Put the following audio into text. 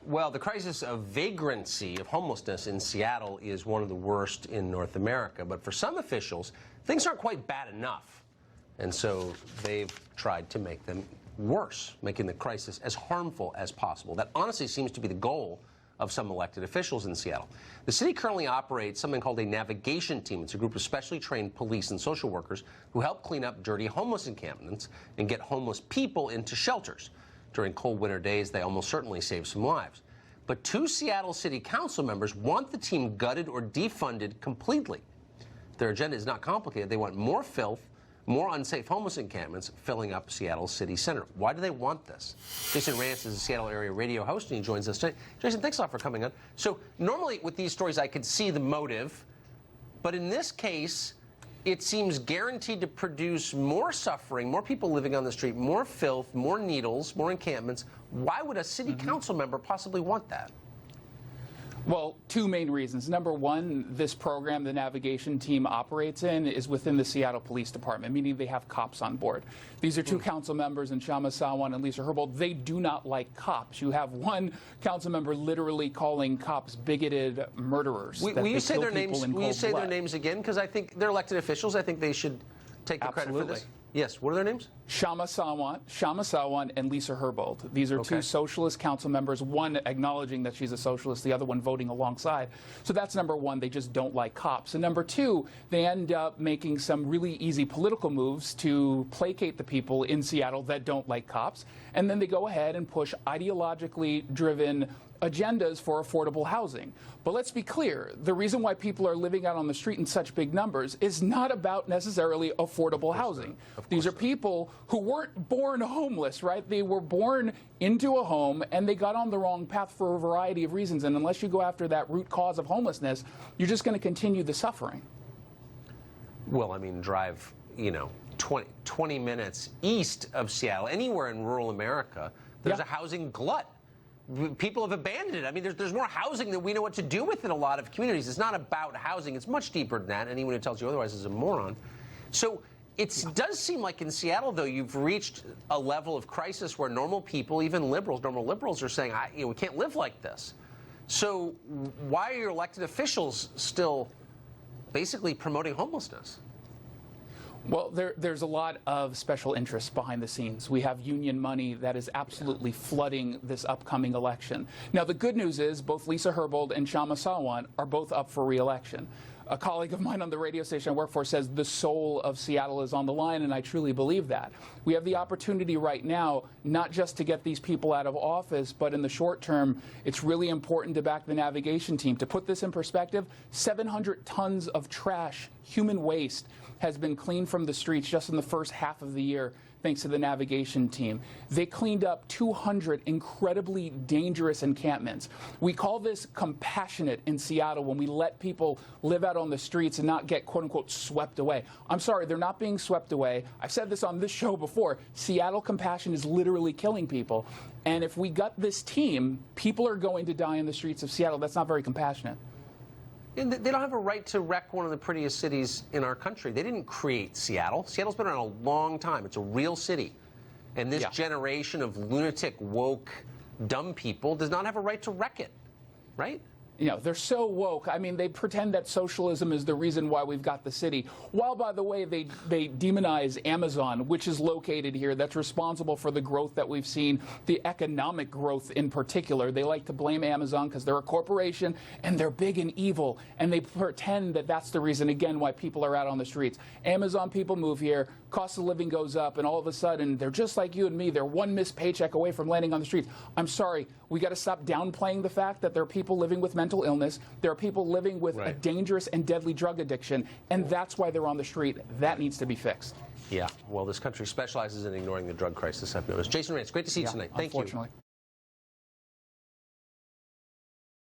Well, the crisis of vagrancy, of homelessness in Seattle is one of the worst in North America. But for some officials, things aren't quite bad enough. And so they've tried to make them worse, making the crisis as harmful as possible. That honestly seems to be the goal of some elected officials in Seattle. The city currently operates something called a navigation team. It's a group of specially trained police and social workers who help clean up dirty homeless encampments and get homeless people into shelters. During cold winter days, they almost certainly save some lives. But two Seattle City Council members want the team gutted or defunded completely. Their agenda is not complicated. They want more filth, more unsafe homeless encampments filling up Seattle's city center. Why do they want this? Jason Reyes is a Seattle area radio host, and he joins us today. Jason, thanks a lot for coming on. So normally with these stories, I could see the motive, but in this case, it seems guaranteed to produce more suffering, more people living on the street, more filth, more needles, more encampments. Why would a city council member possibly want that? Well, two main reasons. Number one, this program the navigation team operates in is within the Seattle Police Department, meaning they have cops on board. These are two council members, and Shama Sawan and Lisa Herbold. They do not like cops. You have one council member literally calling cops bigoted murderers. Will you say their names? Will you say their names again? Because I think they're elected officials. I think they should take the credit for this. Yes. What are their names? Shama Sawan, and Lisa Herbold. These are two socialist council members, one acknowledging that she's a socialist, the other one voting alongside. So that's number one. They just don't like cops. And number two, they end up making some really easy political moves to placate the people in Seattle that don't like cops. And then they go ahead and push ideologically driven agendas for affordable housing. But let's be clear, the reason why people are living out on the street in such big numbers is not about necessarily affordable housing. These are people who weren't born homeless, right? They were born into a home and they got on the wrong path for a variety of reasons. And unless you go after that root cause of homelessness, you're just going to continue the suffering. Well, I mean, drive, 20 minutes east of Seattle, anywhere in rural America, there's a housing glut. People have abandoned it. I mean, there's more housing than we know what to do with in a lot of communities. It's not about housing. It's much deeper than that. Anyone who tells you otherwise is a moron. So it does seem like in Seattle, though, you've reached a level of crisis where normal people, even normal liberals, are saying, we can't live like this. So why are your elected officials still basically promoting homelessness? Well, there's a lot of special interests behind the scenes. We have union money that is absolutely flooding this upcoming election. Now, the good news is both Lisa Herbold and Shama Sawan are both up for re-election. A colleague of mine on the radio station I work for says the soul of Seattle is on the line, and I truly believe that. We have the opportunity right now not just to get these people out of office, but in the short term, it's really important to back the navigation team. To put this in perspective, 700 tons of trash, human waste, has been cleaned from the streets just in the first half of the year, thanks to the navigation team. They cleaned up 200 incredibly dangerous encampments. We call this compassionate in Seattle when we let people live out on the streets and not get, quote unquote, swept away. I'm sorry, they're not being swept away. I've said this on this show before. Seattle compassion is literally killing people. And if we gut this team, people are going to die in the streets of Seattle. That's not very compassionate. And they don't have a right to wreck one of the prettiest cities in our country. They didn't create Seattle. Seattle's been around a long time. It's a real city. And this generation of lunatic, woke, dumb people does not have a right to wreck it, right? They're so woke. I mean, they pretend that socialism is the reason why we've got the city. While, by the way, they demonize Amazon, which is located here, that's responsible for the growth that we've seen, the economic growth in particular. They like to blame Amazon because they're a corporation and they're big and evil. And they pretend that that's the reason, again, why people are out on the streets. Amazon people move here, cost of living goes up, and all of a sudden, they're just like you and me. They're one missed paycheck away from landing on the streets. I'm sorry. We got to stop downplaying the fact that there are people living with mental illness. There are people living with a dangerous and deadly drug addiction, and that's why they're on the street. That needs to be fixed. Yeah, well, this country specializes in ignoring the drug crisis, I've noticed. Jason Reyes, great to see you tonight. Thank you.